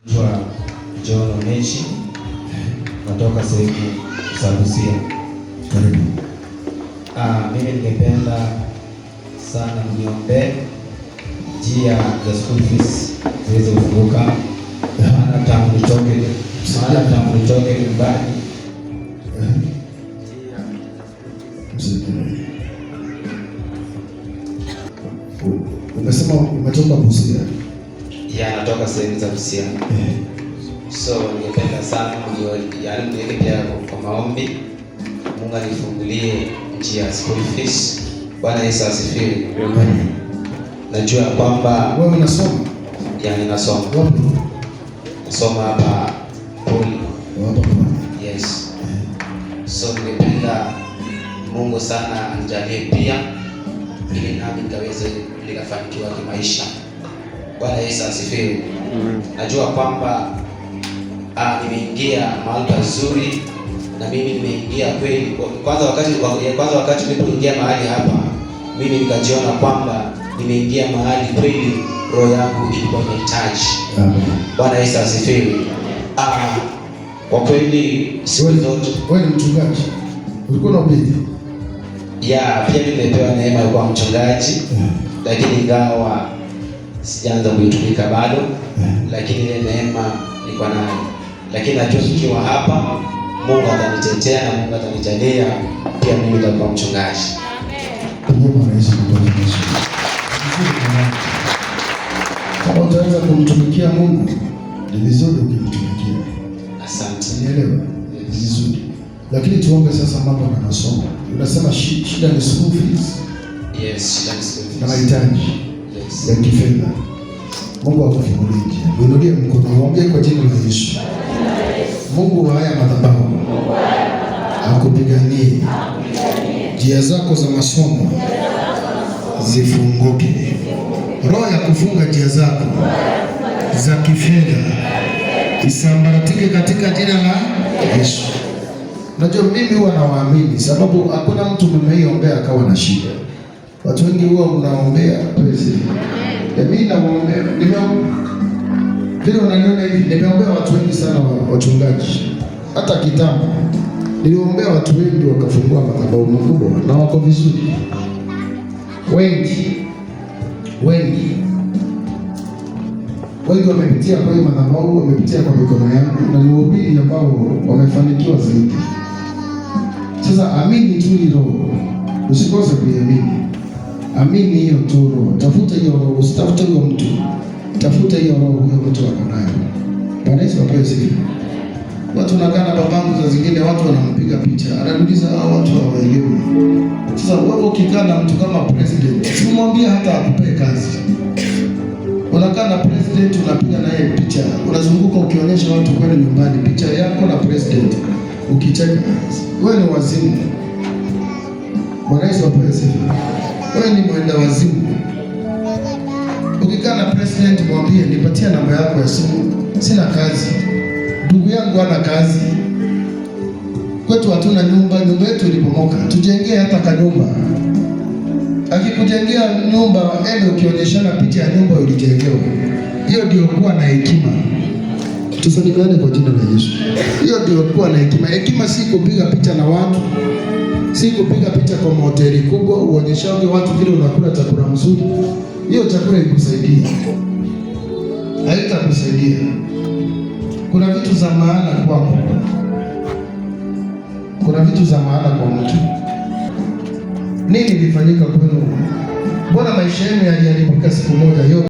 Naitwa John Onechi, natoka sehemu za Busia. Karibu. Mimi ningependa sana mniombee njia za school fees ziweze kufunguka, maana tangu nitoke nyumbani. Umesema umetoka Busia? Ya, natoka sehemu za Busia. So ningependa sana niweke pia kwa maombi, Mungu anifungulie njia ya school fees. Bwana Yesu asifiwe. Amen. Najua kwamba wewe unasoma? Ya, ninasoma. Wapi? Nasoma hapa Poli. Wapi? Yes. So ningependa Mungu sana anijalie pia ili nami nikaweze nikafanikiwa kimaisha. Bwana Yesu asifiwe. Najua kwamba nimeingia mahali pazuri, na mimi nimeingia kweli. Kwanza wakati nilipoingia mahali hapa, mimi nikajiona kwamba nimeingia mahali kweli roho yangu ilikuwa inahitaji. Bwana Yesu asifiwe. Kwa kweli siku zote wewe ni mchungaji. Ulikuwa unahubiri? Ya, pia nimepewa neema ya kuwa mchungaji, lakini ingawa sijaanza kuitumika bado, lakini ile neema niko nayo. Lakini najua nikiwa hapa Mungu atanitetea na Mungu atanijalia pia mimi nitakuwa mchungaji. Kama utaweza kumtumikia Mungu, ni vizuri ukimtumikia. Asante. Nielewa? Ni vizuri. Lakini tuombe sasa mambo na masomo. Unasema shida ni school fees? Yes, shida ni school fees. Na mahitaji ya kifedha. Mungu akufungulie njia. Uinulie mkono, mwambie kwa jina la Yesu. Mungu wa haya madhabahu akupiganie. Njia zako za masomo zifunguke. Roho ya kufunga njia zako za kifedha isambaratike katika jina la Yesu. Najua mimi huwa nawaamini, sababu hakuna mtu mmeiombea akawa na shida. Watu wengi huwa mnaombea pesa. Mimi nawaombea, vile unaniona hivi, nimeombea watu wengi sana wachungaji. Hata kitambo niliombea watu wengi wakafungua madhabahu makubwa na wako vizuri. Wengi wamepitia kwa hiyo madhabahu, wamepitia kwa mikono yangu, na ni wahubiri ambao wamefanikiwa zaidi. Sasa amini tu hilo, usikose kuamini. Amini hiyo tu roho, tafuta hiyo roho, usitafute huyo mtu, tafuta hiyo roho, huyo mtu ako nayo. Bwana Yesu apewe sifa. Watu nakaa na babangu, za zingine watu wanampiga picha, ananuliza hao watu hawaelewi. Sasa wewe ukikaa na mtu kama president, simwambie hata akupe kazi. Unakaa na president, unapiga naye picha, unazunguka ukionyesha watu kwenda nyumbani picha yako na president, ukicheka, wewe ni wazimu. Bwana Yesu apewe sifa. Wewe ni mwenda wazimu. Ukikaa na president, mwambie nipatie namba yako ya simu, sina kazi. Ndugu yangu hana kazi. Kwetu hatuna nyumba yetu ilipomoka. Tujengee hata kanyumba. Akikujengea nyumba, ende ukionyeshana picha ya nyumba ulijengewa. Hiyo ndio kuwa na hekima. Tusaidane kwa jina la Yesu. Hiyo ndio kuwa na hekima. Hekima si kupiga picha na watu. Si kupiga picha kwa hoteli kubwa uonyeshaje watu vile unakula chakula mzuri. Hiyo chakula ikusaidie. Haitakusaidia. Kuna vitu za maana kwako. Kuna vitu za maana kwa mtu. Nini ilifanyika kwenu? Mbona maisha yenu yaliharibika siku moja yote?